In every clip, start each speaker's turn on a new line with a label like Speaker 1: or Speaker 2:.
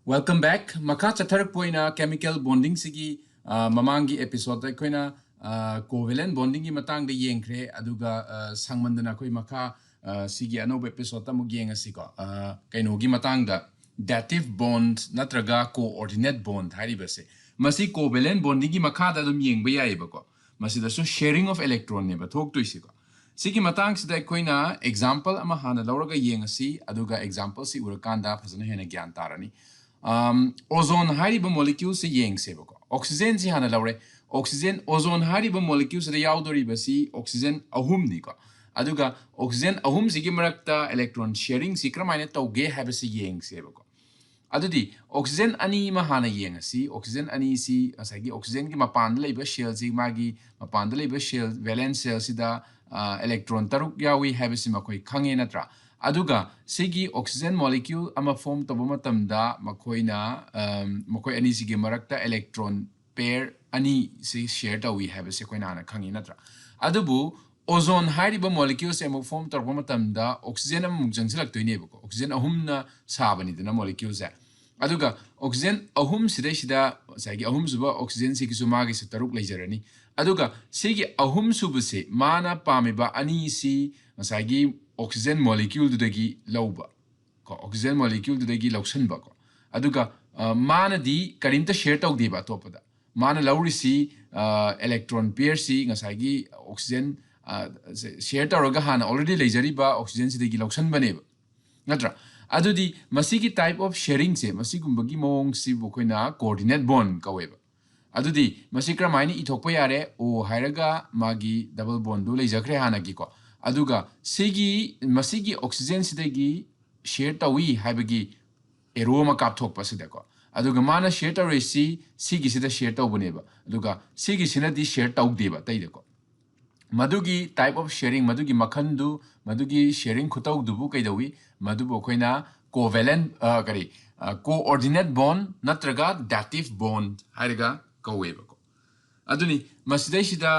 Speaker 1: Welcome back. Makha chatharak poina chemical bonding sigi mamangi episode ta koina covalent bonding gi matang de yengkhre aduga sangmandana koi makha sigi anob episode ta mu yenga ko kaino gi matang da dative bond natraga coordinate bond hari base masi covalent bonding gi makha da dum yengba yai ba ko masi da so sharing of electron ne ba thok tu isi ko sigi matang sida koina example ama hana lauraga yenga aduga example si urakanda phasana hena gyan tarani ozone hariba molecules se yeng sebako oxygen si hana lawre oxygen ozone hariba molecules de yaudori basi oxygen ahum ni ko aduga oxygen ahum sigi marakta electron sharing si kramaina tauge habasi yeng sebako adudi oxygen ani ma hana yeng si oxygen ani si asagi oxygen ki mapan leiba shell si magi mapan leiba shell valence shell sida electron taruk yawi habasi makoi khange natra aduga sigi oxygen molecule ama form to matamda makoi ani sigi marakta electron pair ani si share ta we have se koina na khangi natra adubu ozone hariba molecule se mo form to matamda oxygen am jangsilak toine bako oxygen ahumna sabani dana molecule se aduga oxygen ahum sida sagi ahum suba oxygen sigi sumagi se taruk leijarani aduga sigi ahum subuse mana pamiba ani si sagi oxygen molecule dudagi lauba ko oxygen molecule dudagi lausanba ko aduga mana di karimta share tawdiba topada mana laurisi electron pair si ngasagi oxygen share tawraga hana already leijariba oxygen sidagi lausanbaneba natra adudi masigi type of sharing se masigumbagi mong si bokoina coordinate bond kaweba adudi masikra maini ithokpa yare o hairaga magi double bond du leijakre hana gi ko aduga masigi oxygen sidagi share tawi haibagi aroma kapthok pasidako aduga mana share tawre sigi sida share tawbuneba aduga sigi sina di share tawdeba taideko madugi type of sharing madugi makhandu madugi sharing khutaw dubu kaidawi madubo koina covalent coordinate bond natraga dative bond hairiga kawebako aduni masidai sida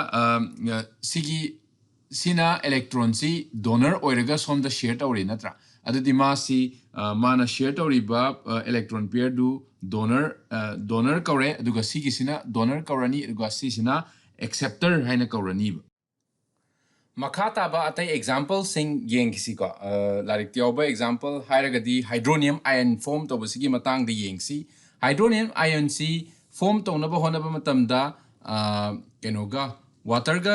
Speaker 1: sigi sina electron si donor oiraga somda share tawri natra adudi masi mana share tawri ba electron pair du donor kawre aduga sigi sina donor kawrani aduga si sina acceptor haina kawrani makata ba atai example sing yeng kisi ko larik tioba example hairagadi hydronium ion form to basigi matang de yeng si hydronium ion si form to na ba hona ba matamda kenoga water ga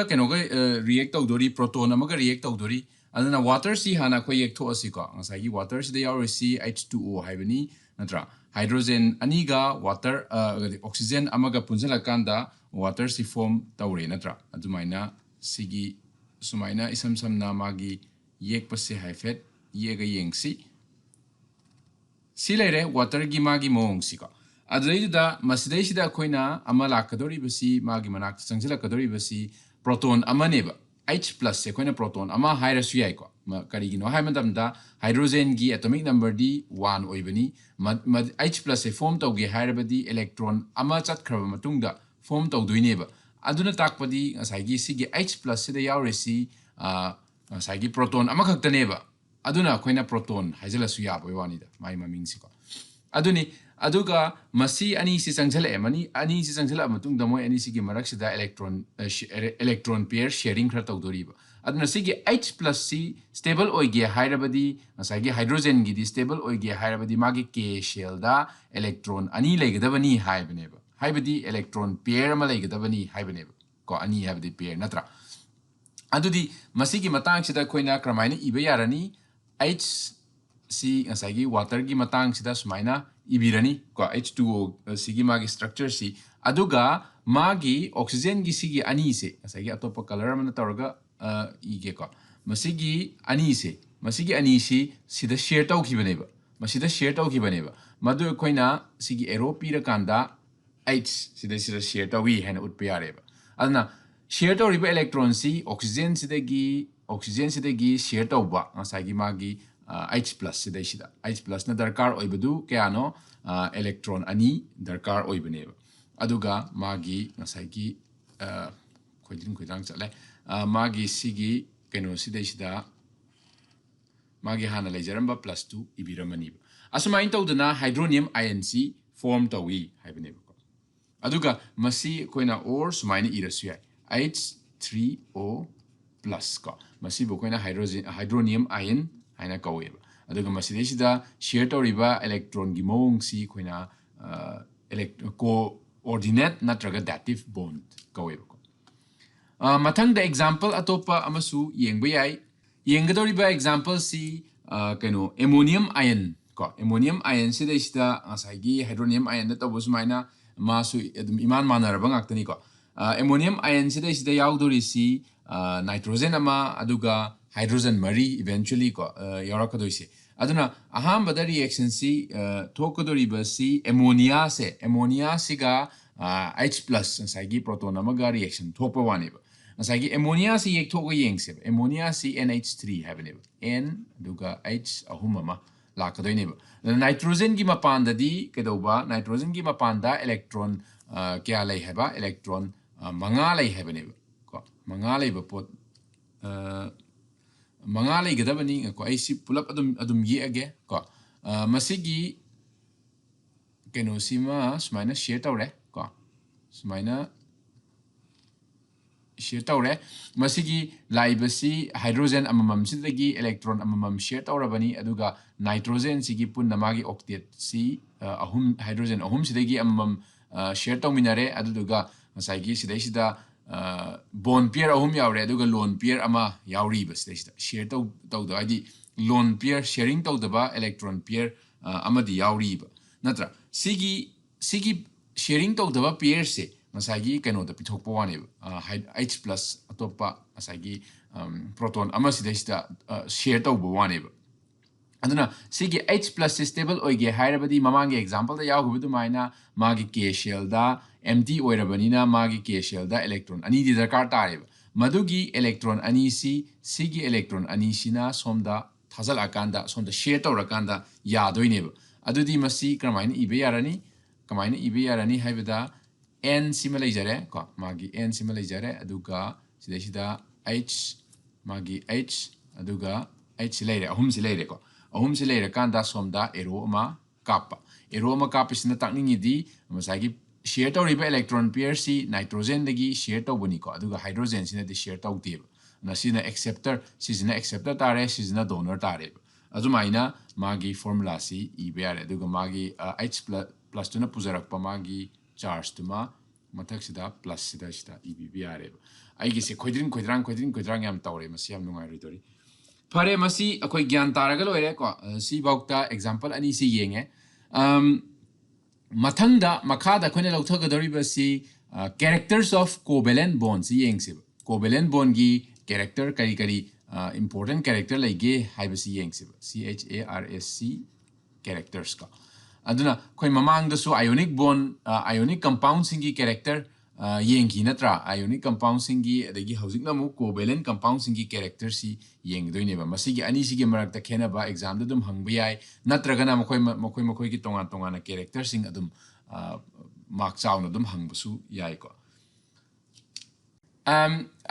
Speaker 1: react tawdori proton amaga react tawdori adana water si hana ko yek tho asiko ngasai water si de yaw si H2O haibani natra hydrogen aniga water oxygen amaga punjala kanda water si form tawre natra adumaina sigi sumaina isam samna magi yek passe haifet yega yengsi silere water gi magi mong siko adreida masidai sida koina amala kadori basi magi manak changjila kadori basi proton amaneba H plus se koina proton ama haira suyai ko karigino haimandamda hydrogen gi atomic number di 1 oibani H plus se form tawge hairabadi electron ama chatkraba matungda form tawduineba aduna takpadi ngasai sigi H plus sida yauresi ngasai proton ama khaktaneba aduna koina proton haijala suya boiwanida mai maming siko aduni aduga masi ani si changjala mani ani si changjala matungda moi ani sigi marak sida electron pair sharing khra tawdoriba aduna sigi H plus si stable oige hairabadi ngasai hydrogen gi di stable oige hairabadi magi k shell da electron ani legadabani haibaneba haibadi electron pair ma legadabani haibaneba ko ani habdi pair natra adudi masigi matang sida koina kramaina iba yarani H si ngasai water gi matang sida sumaina ibirani ko H2O sigi magi structure si aduga magi oxygen gi sigi ani se ngasai atopa color mana tawraga ige ko masigi ani si sida share tawkibaneba masida share tawkibaneba madu koina sigi arrow pira kanda H sida share tawi haina utpa yareba adna share tawriba electron si oxygen sidagi share tawba ngasai magi H plus sida H plus na darkar oibadu kayano electron ani darkar oibaneba aduga magi ngasai khoidring chale magi sigi keno sida magi hana lejaramba plus 2 ibiramani asumai tawdana hydronium ion si form tawi haibane ko aduga masi koina or sumaini irasu yai H3O plus ko masi bo koina hydronium ion haina kawe aduga masi desida share tawriba electron gi mawng si koina co-ordinate natraga dative bond kawe ko mathang da example atopa amasu yengba yai yengadoriba example si kano ammonium ion ko ammonium ion si desida asagi hydronium ion da tabu sumaina masu iman manaraba ngaktani ko ammonium ion si desida yaudori si nitrogen ama aduga hydrogen mari eventually ko yarakadoi aduna ahambada reaction si thokadoriba si ammonia siga H plus asagi proton amaga reaction thokpa waneba asagi ammonia si yek thoka yengse ammonia si NH3 habeneba N aduga H ahum ama lakadoineba nitrogen gi mapanda di kedoba nitrogen gi mapanda electron kya lay heba electron manga lay habeneba ko manga lay ba pot manga lay gadabani ko ai si pulap adum ye age ko masigi keno sima sumaina share tawre ko sumaina share tawre masigi laibasi hydrogen amamam sidagi electron amamam share tawrabani aduga nitrogen sigi punna magi octet si ahum hydrogen ahum sidagi amamam share tawminare aduga masagi sidaisida bond pair ahum yaure aduga lone pair ama yauri bas desida share taw do adi lone pair sharing taw daba electron pair amadi yauri ba natra sigi sharing taw daba pair se masagi kano da pithok pawane H plus atopa masagi proton ama sidesida share taw bawane ba aduna sigi H plus stable oige hairabadi mamangi example da yagubidu maina magi K shell da empty oirabanina magi K shell da electron ani di darkar tareba madugi electron ani sigi electron ani sina somda thazal akanda somda share tawrakanda yadoineba adudi masi kramaina ibe yarani kamaina ibe yarani haibada N sima leijare ko magi N sima leijare aduga sidesida H magi H aduga H leire ahum si leire ko ahum si leire kanda somda arrow ama kappa sina takningi di masagi share tawriba electron pair si nitrogen dagi share tawbani ko aduga hydrogen sina di share tawteba na sina acceptor tare sina donor tare azumaina magi formula si ibe yare aduga magi H plus tuna pujarakpa magi charge tuma mathak sida plus sida ibb yare aigi se khoidring yam tawre masi yam nungai ridori phare masi akoi gyan taraga loire ko si baukta example ani si yenge mathangda makhada khone lauthagadoriba si characters of covalent bonds yengse covalent bond gi character kari important character lege haibasi yengse CHARSC characters ka aduna khoi mamang da su ionic bond ionic compound singi character yengi natra ionic compound singi adagi hojik namu covalent compound singi character si yeng doine ba masigi ani sigi marak ta khena ba exam da dum hangba yai natraga na mokoi ki tonga character sing adum mark chauna dum hangba su yai ko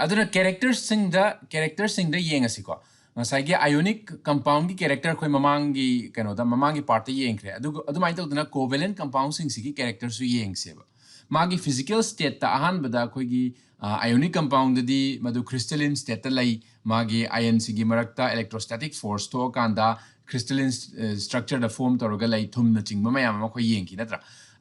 Speaker 1: aduna character sing da yeng asiko masagi ionic compound ki character khoi mamangi kano da mamangi part yeng khre adumai to duna covalent compound sing sigi character su yeng se ba magi physical state ta ahan bada khoi gi ionic compound di madu crystalline state ta lai magi ion sigi marakta electrostatic force to kanda crystalline structure da form toroga lai thum na chingma mayam ma khoi yeng ki natra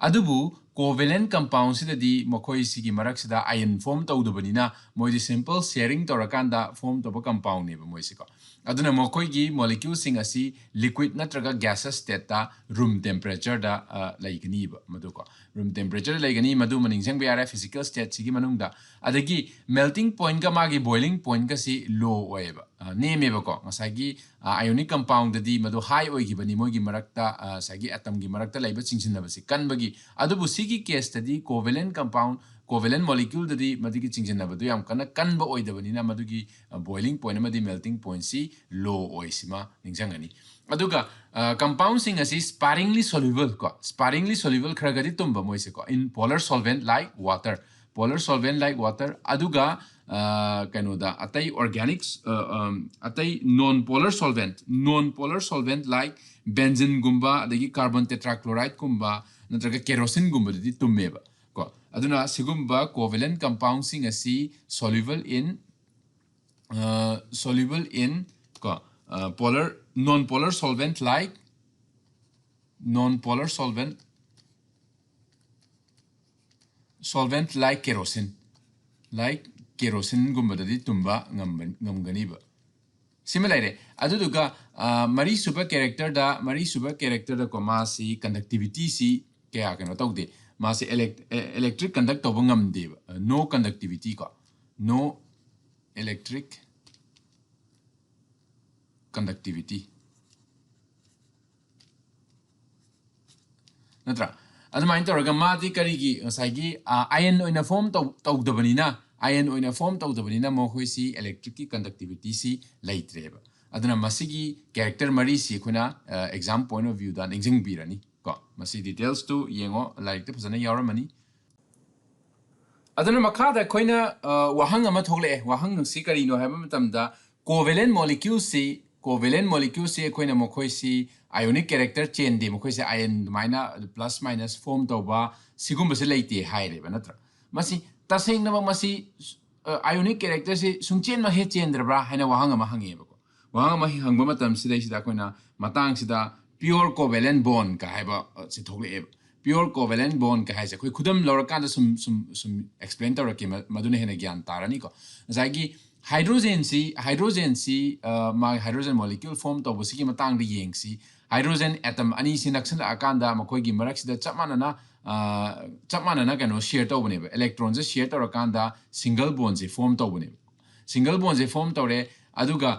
Speaker 1: adubu covalent compound sida di mokoi sigi marak sida ion form tawdubanina moi di simple sharing torakanda form to compound ne ba moi siko aduna mokoi gi molecule sing asi liquid natraga gaseous state ta room temperature da laigani ba maduko room temperature laigani madu maning jang biara physical state sigi manungda adagi melting point ga magi boiling point ga si low oeba name ba ko ngasagi ionic compound di madu high oigi bani moi gi marakta sagi atom gi marakta laiba chingsinna basi kan bagi adubu sigi case tadi covalent compound covalent molecule tadi madigi chingsinna badu yam kana kan ba oidabani na madugi boiling point amadi melting point si low oisima ningjangani aduga compound sing asi sparingly soluble ko sparingly soluble khragadi tumba moise ko in polar solvent like water aduga kano da atai organics atai non polar solvent like benzene gumba adagi carbon tetrachloride gumba natraga kerosene gumba di tummeba ko aduna sigumba covalent compound sing asi soluble in ko polar non-polar solvent like non-polar solvent like kerosene gumba di tumba ngamganiba similarly aduduga mari super character da ko masi conductivity si kaya kano tawde masi electric conduct to ngamde no conductivity ko no electric conductivity natra adamain tawraga mati karigi saigi iron oina form tawdabanina iron oina form tawdabanina mo khoisi electric conductivity si laitreba aduna masigi character mari si khuna exam point of view dan exing birani ko masi details to yengo like te phasana yaramani aduna makada khoina wahang ama thogle wahang si kari no haba matamda covalent molecule si khoina mo khoisi ionic character chain de mo khoisi ion minus plus minus form tawba sigum se leite haire banatra masi taseng na masi ionic character si sungchen ma he chendra haina wahang ama hange ba ko wahang ama hangba matam si dai sida khoina matang sida pure covalent bond ka haiba si thogle pure covalent bond ka haise khoi khudam lor kan sum explain tawra ke madune hena gyan tarani ko zagi hydrogen si ma hydrogen molecule form to bosiki matang de yeng si hydrogen atom ani sinaksan akanda makoi gi marak sida chapmana kano share to bone electrons share to akanda single bond se form to bone single bond se form to re aduga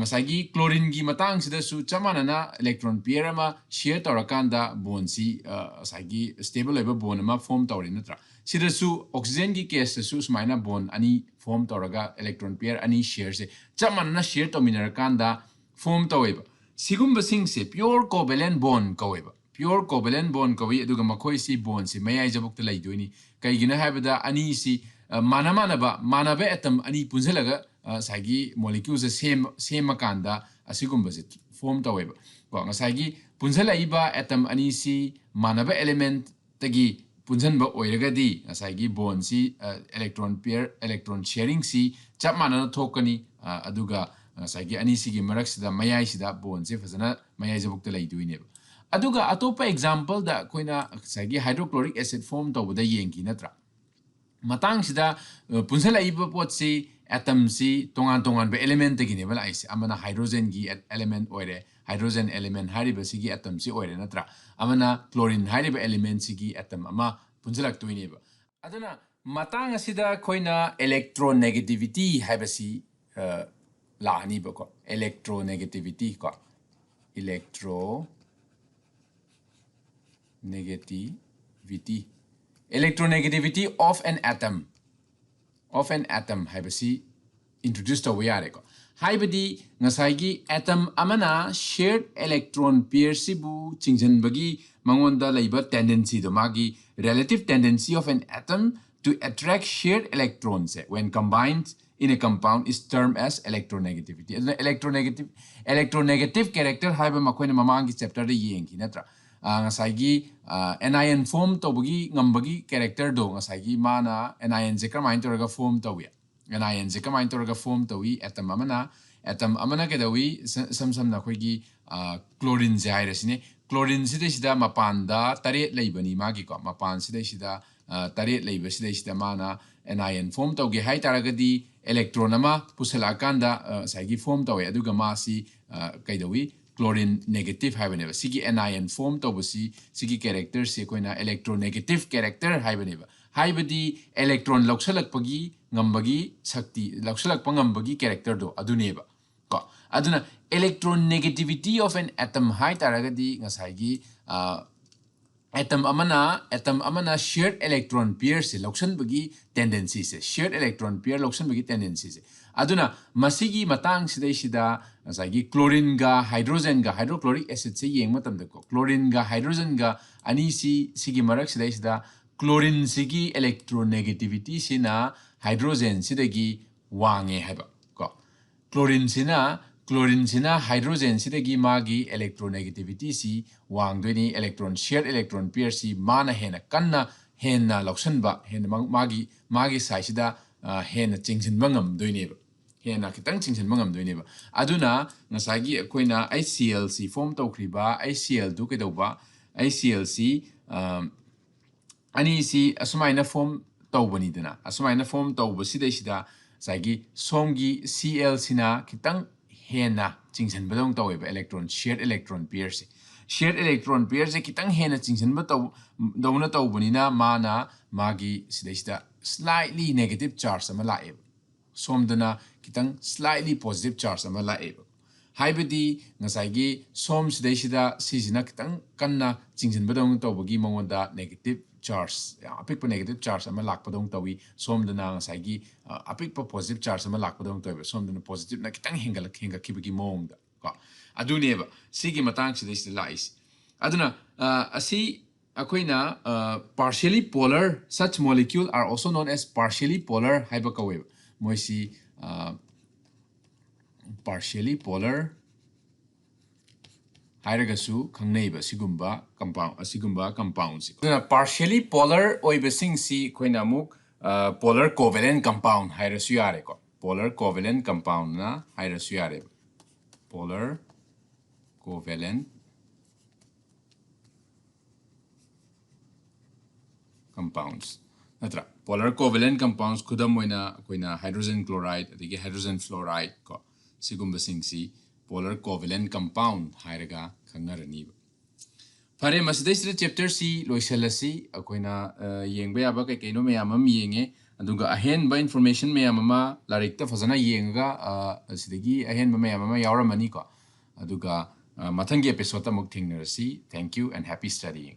Speaker 1: ngasagi chlorine gi matang sida su chapmana electron pair ama share to akanda bond si sagi stable level bond ama form to re natra sida su oxygen gi case su smaina bond ani form to raga electron pair ani share se chapmana share to mineral kanda form to weba sigumba sing se pure covalent bond kaweba pure covalent bond kawi aduga makhoi si bond si mayai jabuk te lai doini kaigina habada ani si manaba atom ani punjalaga sagi molecules same kanda asigumba se form to weba ko ngasagi punjala iba atom ani si manaba element tagi punjanba oiragadi ngasagi bond si electron pair electron sharing si chapmana thokani aduga sagi ani sigi marak sida mayai sida bond se fazana mayai jabuk te lai duine aduga atopa example da koina sagi hydrochloric acid form to boda yengi natra matang sida punsala iba pot si atom si tongan be element te gine bala ise amana hydrogen gi element oire hydrogen element hariba sigi atom si oire natra amana chlorine hariba element sigi atom ama punjalak tuine ba aduna matang asida koina electronegativity habasi lani ba ko electronegativity ko electronegativity of an atom habasi introduced to yare ko haibadi ngasai atom amana shared electron pair sibu chingjan bagi mangonda laiba tendency do magi relative tendency of an atom to attract shared electrons when combined in a compound is termed as electronegativity. Electronegative character haiba makoina mamangi chapter de yengi natra ngasai anion form to bagi ngambagi character do ngasai mana anion je kamain to raga form to wi anion je kamain to raga form to wi atom amana ke dawi sam na khoigi chlorine je hairasine chlorine sida mapanda tare leibani magi ko mapan sida tare leiba sida mana anion form to ge hai taragadi electron ama pusala kanda sagi form to aduga ma si kaidawi chlorine negative haibane sigi anion form to bosi sigi character se koina electronegative character haibadi electron loksalakpagi ngambagi sakti loksalakpa ngambagi character do aduneba ko aduna electronegativity of an atom hai taragadi ngasagi atom amana shared electron pair se loksan bagi tendency se shared electron pair loksan bagi tendency se aduna masigi matang sida ngasagi chlorine ga hydrochloric acid se yeng matam da ko chlorine ga hydrogen ga ani sigi marak sida chlorine sigi electronegativity sina hydrogen sidagi wange haiba ko chlorine sina chlorine sina hydrogen sidagi magi electronegativity si wangdweni electron shared electron pair si mana hena kanna hena loksanba hena magi sai sida hena chingsin bangam doineba hena kitang chingsin bangam doineba aduna ngasagi akoina HCl form tawkhriba HCl du kedoba HCl ani si asumaina form tawbani dana asumaina form tawbasida sida sagi somgi Cl sina kitang hena chingsan badong taweba electron shared electron pair se shared electron pair se kitang hena chingsan ba taw dawna tawbanina mana magi sida slightly negative charge ama lae somdana kitang slightly positive charge ama lae haibadi ngasagi som sida sisina kitang kanna chingsan badong tawbagi mongonda negative charge apik negative charge ama lakpadong tawi somdana ngasagi apik positive charge ama lakpadong tawi somdana positive na kitang hinga kibagi mongda ko aduneba sigi matang sida lais aduna asi akoina partially polar such molecule are also known as partially polar haiba kawe moisi partially polar hairagasu khangneiba sigumba compounds na partially polar oibasing si koina muk polar covalent compound hairasu yare ko polar covalent compound na hairasu yare polar covalent compounds natra polar covalent compounds khudam moina koina hydrogen chloride adigi hydrogen fluoride ko sigumba singsi polar covalent compound hairaga khangarani fare masidai chapter si loisalasi akoina yengba yaba kai kaino meyam am yenge aduga ahen ba information meyam ama larik ta fazana yenga asidagi ahen ba meyam ama yawramani ko aduga mathangi episode ta muk thingnarasi thank you and happy studying